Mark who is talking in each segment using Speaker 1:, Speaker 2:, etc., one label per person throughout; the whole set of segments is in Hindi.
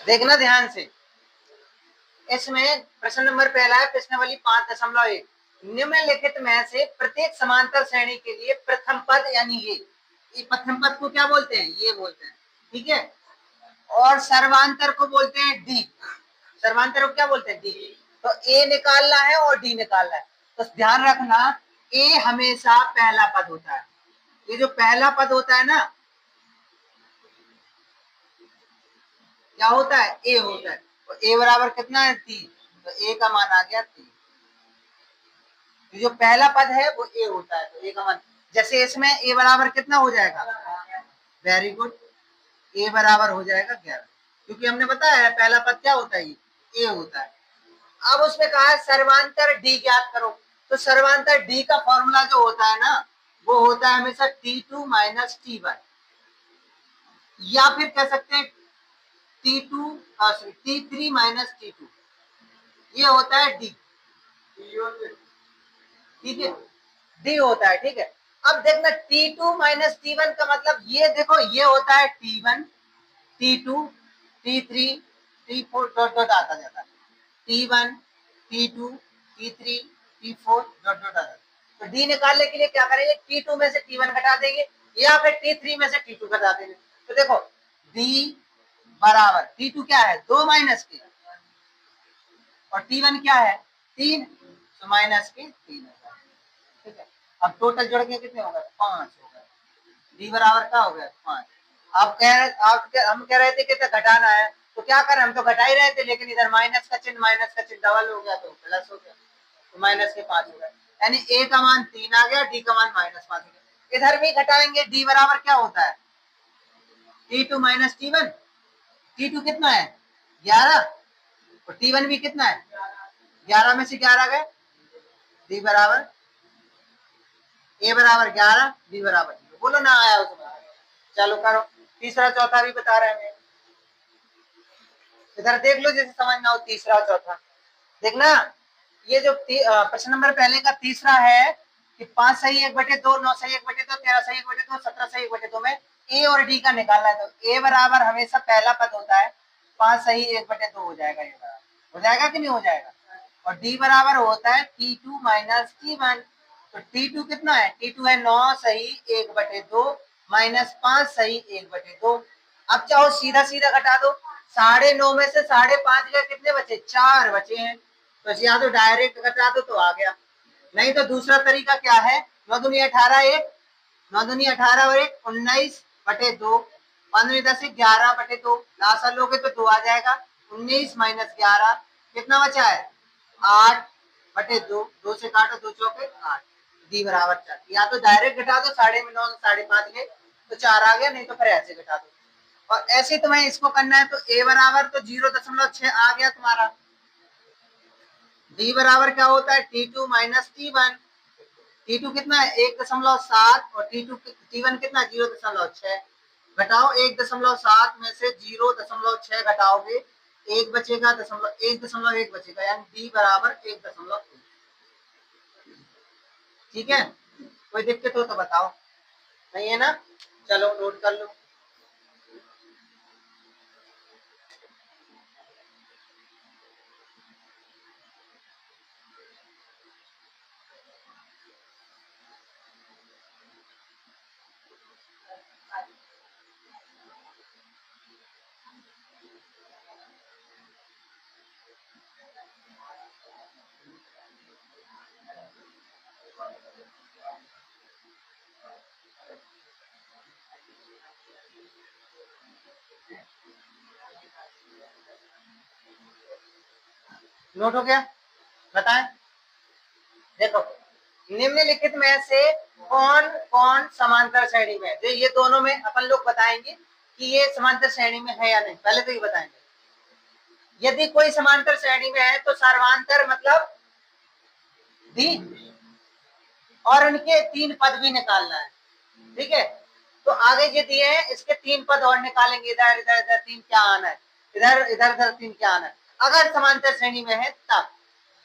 Speaker 1: देखना ध्यान से, इसमें प्रश्न नंबर पहला है प्रश्नावली 5.1, निम्नलिखित में से प्रत्येक समांतर श्रेणी के लिए प्रथम पद यानी ये प्रथम पद को क्या बोलते हैं, ये बोलते हैं, ठीक है। और सर्वांतर को बोलते हैं डी, सर्वांतर को क्या बोलते हैं, डी। तो ए निकालना है और डी निकालना है। तो ध्यान रखना, ए हमेशा पहला पद होता है। ये जो पहला पद होता है ना, क्या होता है, ए होता है। तो ए बराबर कितना है, 3। तो ए का मान आ गया 3। तो जो पहला पद है वो ए होता है, तो ए का मान, जैसे इसमें ए बराबर कितना हो जाएगा, वेरी गुड, ए बराबर हो जाएगा 11, क्योंकि हमने बताया है पहला पद क्या होता है, ए होता है। अब उसमें कहा है सर्वांतर डी ज्ञात करो। तो सर्वांतर डी का फॉर्मूला जो होता है ना, वो होता है हमेशा T2 माइनस T1, या फिर कह सकते हैं T3 माइनस T2, ये होता है डी, ठीक है, डी होता है, ठीक है। अब देखना T2 माइनस T1 का मतलब, ये देखो ये होता है T1, T2, T3, T4 dot dot आता जाता है, T1, T2, T3, T4 dot dot आता है। तो डी निकालने के लिए क्या करेंगे, T2 में से T1 घटा देंगे, या फिर T3 में से T2 घटा देंगे। तो देखो डी बराबर, T2 क्या है, 2 माइनस के, और T1 क्या है, 3, तो माइनस के 3 होगा, ठीक है। अब टोटल जोड़ के कितने हो गए, 5 हो गए। डी बराबर क्या हो गया, 5। हम कह रहे थे कि घटाना है, तो क्या करें, हम तो घटा ही रहे थे, लेकिन इधर माइनस का चिन्ह डबल हो गया तो प्लस हो गया, तो माइनस के 5 हो गए, यानी ए का मान 3 आ गया, डी का मान -5 हो गया। इधर भी घटाएंगे, डी बराबर क्या होता है, T2 माइनस T1, T2 कितना है 11, और T1 भी कितना है 11 में से 11 गए, डी बराबर, ए बराबर 11, डी बराबर 0। बोलो ना आया उसमें, चलो करो। तीसरा चौथा भी बता रहे हैं, इधर देख लो जैसे समझना हो, तीसरा चौथा देखना। ये जो प्रश्न नंबर पहले का तीसरा है कि 5 सही 1/2, 9 सही 1/2, 13 सही 1/2, 17 सही 1/2 में ए और डी का निकालना है। तो ए बराबर हमेशा पहला पद होता है, 5 सही 1/2 हो जाएगा, ये बराबर हो जाएगा कि नहीं हो जाएगा। और डी बराबर होता है T2 माइनस T1। तो T2 कितना है, T2 है 9 सही 1/2 माइनस 5 सही 1/2। अब चाहो सीधा सीधा घटा दो, 9.5 में से 5.5 गए, कितने बचे, 4 बचे हैं। तो या तो डायरेक्ट घटा दो तो आ गया, नहीं तो दूसरा तरीका क्या है, 9 दूनी 18, 1 9 दूनी 18 और 1 19/2, 15 10 11/2, लासा लोगे तो 2 आ जाएगा, 19 माइनस 11 कितना बचा है, 8/2, 2 से काटो 2 चौके 8, डी बराबर 4। या तो डायरेक्ट घटा दो, 9.5 5.5 गए तो 4 आ गया, नहीं तो फिर ऐसे घटा दो। और ऐसे तुम्हें इसको करना है, तो ए बराबर तो 0.6 आ गया तुम्हारा, डी बराबर क्या होता है, T2 माइनस T1, T2 कितना है 1.7, और T1 कितना 0.6, घटाओ 1.7 में से 0.6 घटाओगे, 1 बचेगा, 1.1 बचेगा, यानी डी बराबर 1.1। ठीक है, कोई दिक्कत हो तो बताओ, नहीं है ना, चलो नोट कर लो। नोट हो गया, बताएं। देखो निम्नलिखित में से कौन कौन समांतर श्रेणी में, जो ये दोनों में अपन लोग बताएंगे कि ये समांतर श्रेणी में है या नहीं, पहले तो ये बताएंगे। यदि कोई समांतर श्रेणी में है तो सर्वांतर मतलब डी, और उनके 3 पद भी निकालना है, ठीक है। तो आगे ये दिए हैं, इसके 3 पद और निकालेंगे, इधर इधर इधर 3 क्या आना है, इधर इधर इधर 3 क्या आना है, अगर समांतर श्रेणी में है तब,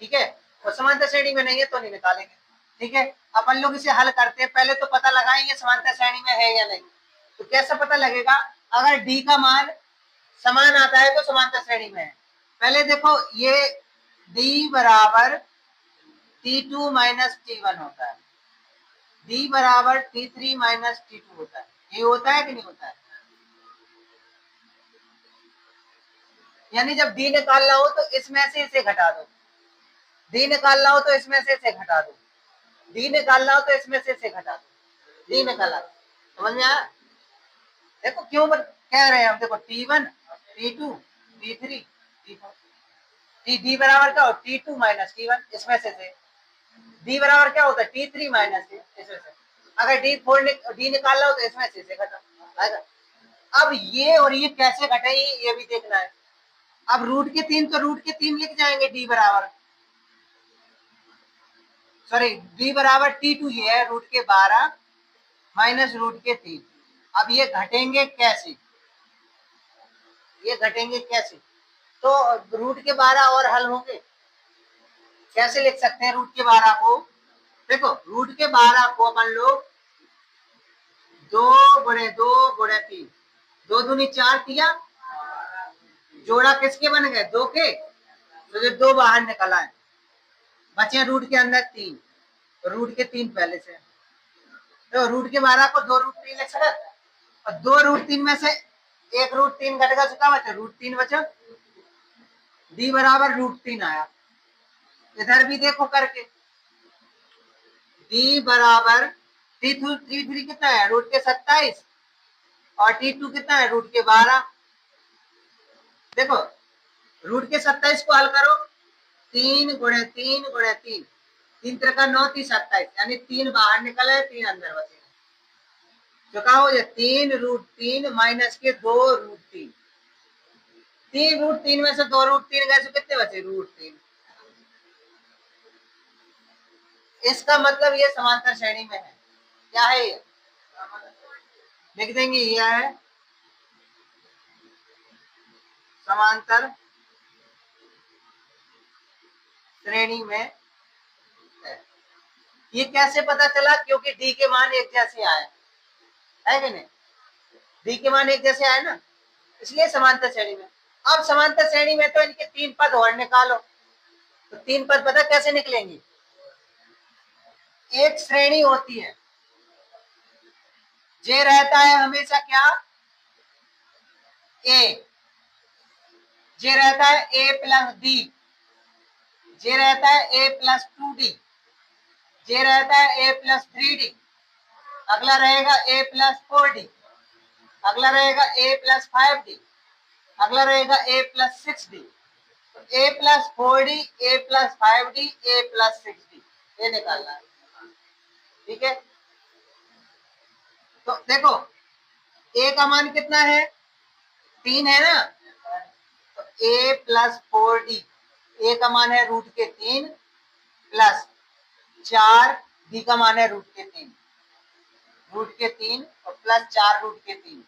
Speaker 1: ठीक है। और समांतर श्रेणी में नहीं है तो नहीं निकालेंगे, ठीक है। अपन लोग इसे हल करते हैं, पहले तो पता लगाएंगे समांतर श्रेणी में है या नहीं। तो कैसा पता लगेगा, अगर डी का मान समान आता है तो समांतर श्रेणी में है। पहले देखो ये डी बराबर T2 माइनस T1 होता है, डी बराबर T3 माइनस T2 होता है। ये होता है कि नहीं होता है? यानी जब डी निकालना हो तो इसमें से इसे घटा दो, डी निकालना हो तो इसमें से इसे घटा दो, डी निकालना हो तो इसमें से इसे घटा दो, डी निकाला। समझ में आया? देखो क्यों कह रहे हैं हम, देखो T1 T2 T3 T4, D बराबर क्या हो T2 माइनस T1, इसमें से डी बराबर क्या होता है T3 माइनस इसमें से। अगर डी निकालना हो तो इसमें से घटा। अब ये और ये कैसे घटेगी ये भी देखना है। अब रूट के 3 तो रूट के 3 लिख जाएंगे, डी बराबर सॉरी डी बराबर T2 ये है रूट के 12 माइनस रूट के 3। अब ये घटेंगे कैसे, ये घटेंगे कैसे? तो रूट के 12 और हल होंगे, कैसे लिख सकते हैं रूट के 12 को? देखो रूट के 12 को अपन लोग 2 गुणे 2 गुणे 3, 2 दूनी 4 किया, जोड़ा किसके बन गए 2 के, तो जो 2 बाहर निकला है, बचे रूट के अंदर 3, तो रूट के 3 पहले से, तो रूट के 12 को 2 रूट 3 लिख सकते, और 2 रूट 3 में से 1 रूट 3 घटेगा तो क्या बचा रूट 3 बचा, डी बराबर रूट 3 आया। इधर भी देखो करके, डी बराबर T3 कितना है रूट के 27 और T2 कितना है रूट के 12। देखो रूट के 27 को हल करो, 3 गुणे 3 गुणे 3, 3 3 का 9 3 27, यानी 3 बाहर निकले 3 अंदर बचे, तो क्या हो जाए 3 रूट 3 माइनस के 2 रूट 3, 3 रूट 3 में से 2 रूट 3 गए तो कितने बचे रूट 3। इसका मतलब ये समांतर श्रेणी में है। क्या है ये, लिख देंगे ये है समांतर श्रेणी में है। ये कैसे पता चला? क्योंकि डी के मान एक जैसे आए, है कि नहीं? डी के मान एक जैसे आए ना, इसलिए समांतर श्रेणी में। अब समांतर श्रेणी में तो इनके 3 पद और निकालो, तो 3 पद पता कैसे निकलेंगे? एक श्रेणी होती है, जे रहता है हमेशा क्या ए, जे रहता है ए प्लस डी, जे रहता है ए प्लस 2D, जे रहता है ए प्लस 3D, अगला रहेगा ए प्लस 4D, अगला रहेगा ए प्लस 5D, अगला रहेगा ए प्लस 6D, ए प्लस 4D, ए प्लस 5D, ए प्लस 6D, ये निकालना है। ठीक है, तो देखो ए का मान कितना है 3 है ना, तो ए प्लस 4D, ए का मान है रूट के 3 प्लस 4, डी का मान है रूट के 3, रूट के 3 और प्लस 4 रूट के 3,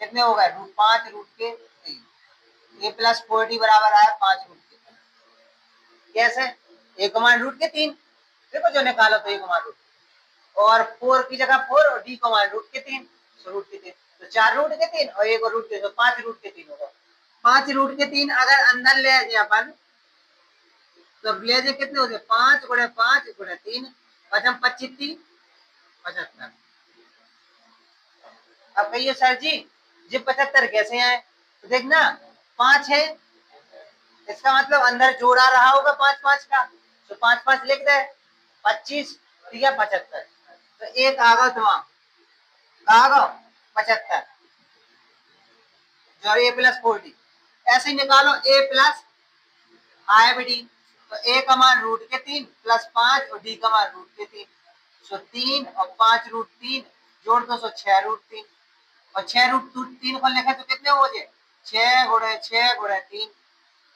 Speaker 1: कितने हो गए रूट 5 रूट के 3, ए प्लस 4D बराबर आया 5 रूट के 3। कैसे? ए का मान रूट के 3, देखो जो निकालो तो ए का मान रूट, और 4 की जगह 4 और डी का मान रूट के 3, तो रूट के 3, तो 4 रूट के 3 और एक रूट के, तो 5 रूट के 3 होगा। 5 रूट के 3 अगर अंदर ले जाए अपन, तो ले जाए कितने हो जाए 5 गुणे 5 गुणे 3, पचम 25 75। अब कहिए सर जी ये 75 कैसे आए? तो देखना 5 है, इसका मतलब अंदर जोड़ा रहा होगा 5 5 का, तो 5 5 लिख दे 25 या 75, तो एक आगा तो आगा 75 जो ए प्लस 4D। ऐसे ही निकालो ए प्लस 5D, तो ए का मान रूट के 3 प्लस 5 और डी का मान रूट के 3, सो 3 और 5 रूट 3 जोड़ दो, सो 6 रूट 3, और 6 रूट 3 को लिखे तो कितने हो जाए 6 गुणे 6 गुणे 3,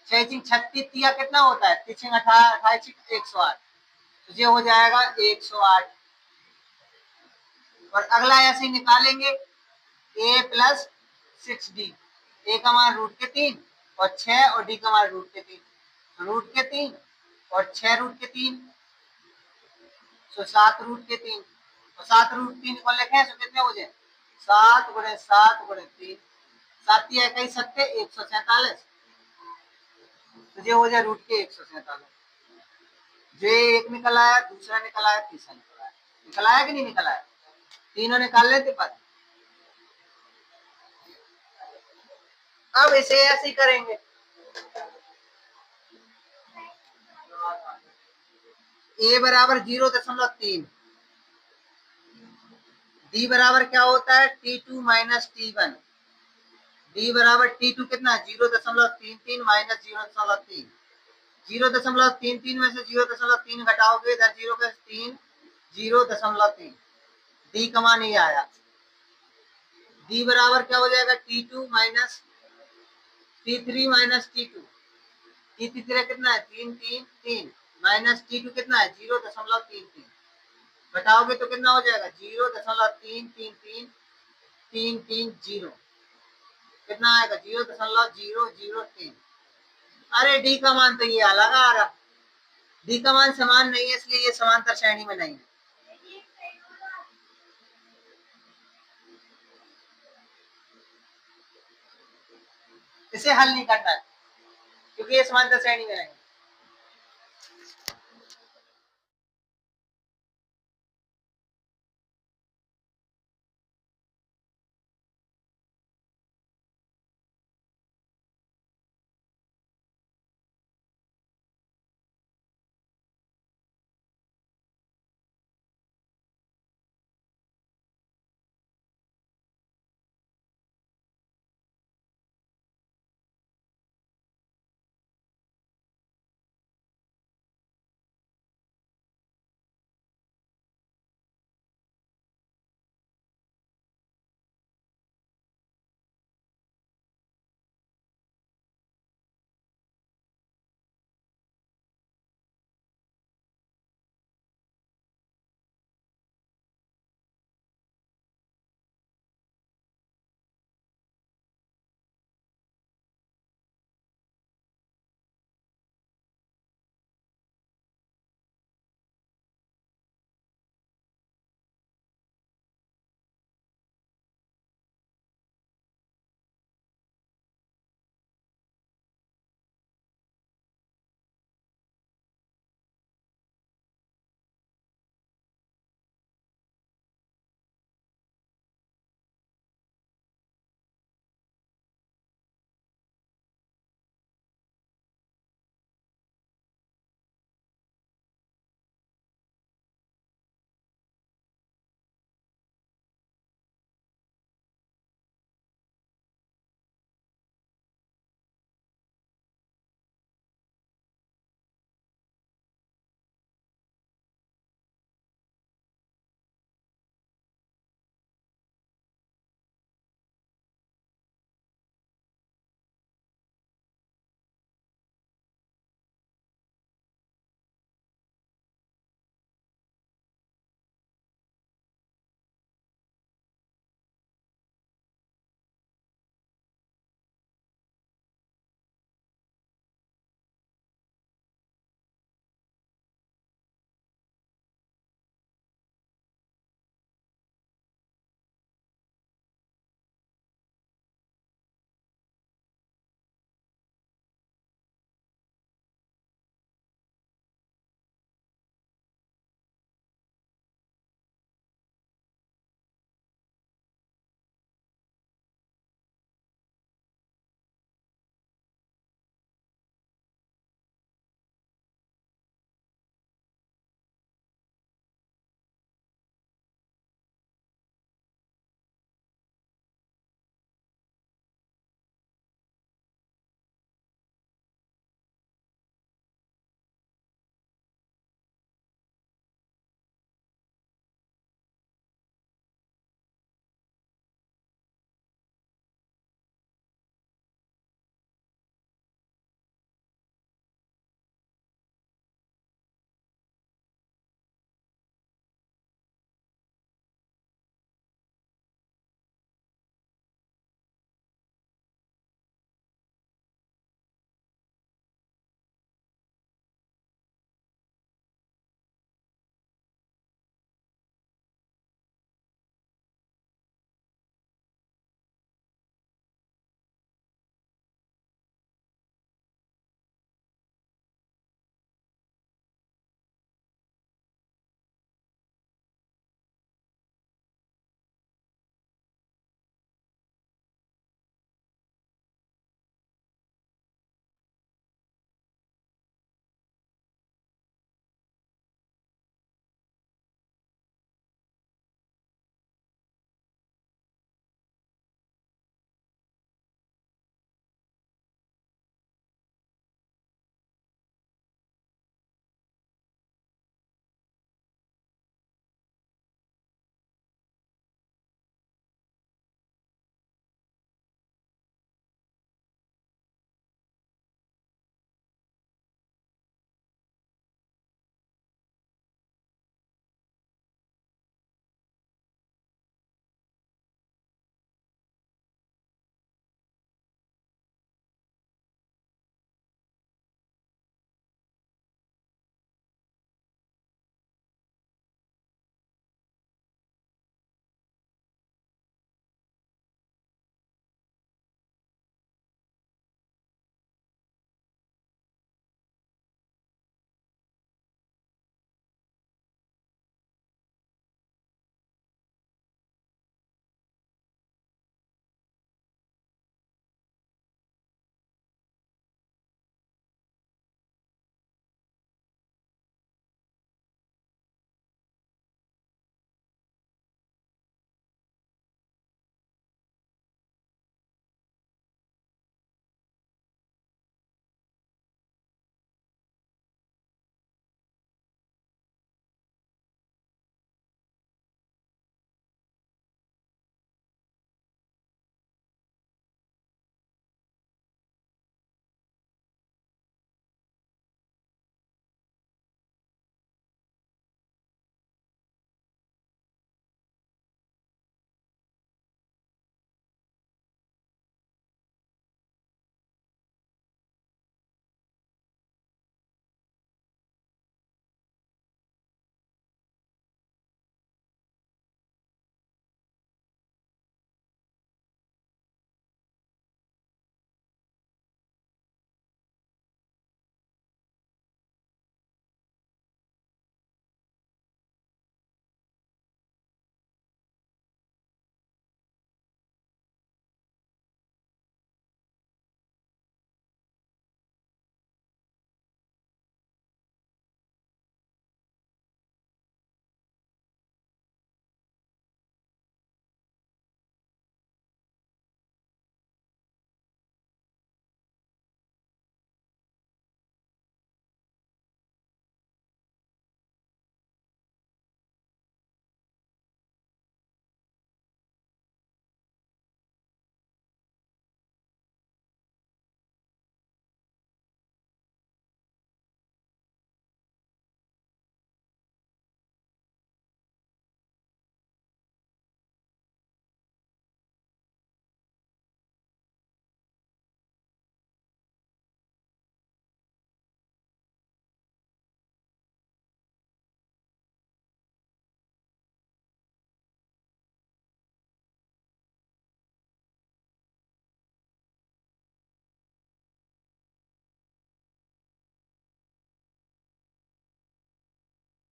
Speaker 1: 6 36 तिया कितना होता है 3 28 108, तो ये हो जाएगा 108। और अगला ऐसे निकालेंगे ए प्लस 6D, ए का मान रूट के 3 और 6 और डी का मान रूट के 3, रूट के 3 और 6 रूट के 3, तो 7 रूट के 3, और 7 रूट 3 को लिखे तो कितने हो जाए 7 गुणे 7 गुणे 3, 7 21 सत्ते 147, तो ये हो जाए रूट के 147। जो एक निकल आया, दूसरा निकल आया, तीसरा निकल आया कि नहीं निकल आया? तीनों निकाल लेते पद। अब इसे ऐसे ही करेंगे। ए बराबर 0.3, डी बराबर क्या होता है T2 माइनस T1, डी बराबर T2 कितना 0.33 माइनस 0.3, 0.33 में से 0.3 घटाओगे इधर 0.3, 0.3, डी का मान ये आया। डी बराबर क्या हो जाएगा T2 minus T3 minus T2, T3 कितना है 3 माइनस T2 कितना है 0.33, घटाओगे तो कितना हो जाएगा 0.333, कितना आएगा 0.003। अरे डी का मान तो ये अलग आ रहा, डी का मान समान नहीं है, इसलिए ये समांतर श्रेणी में नहीं है। इसे हल नहीं करना है क्योंकि ये समांतर श्रेणी में नहीं है।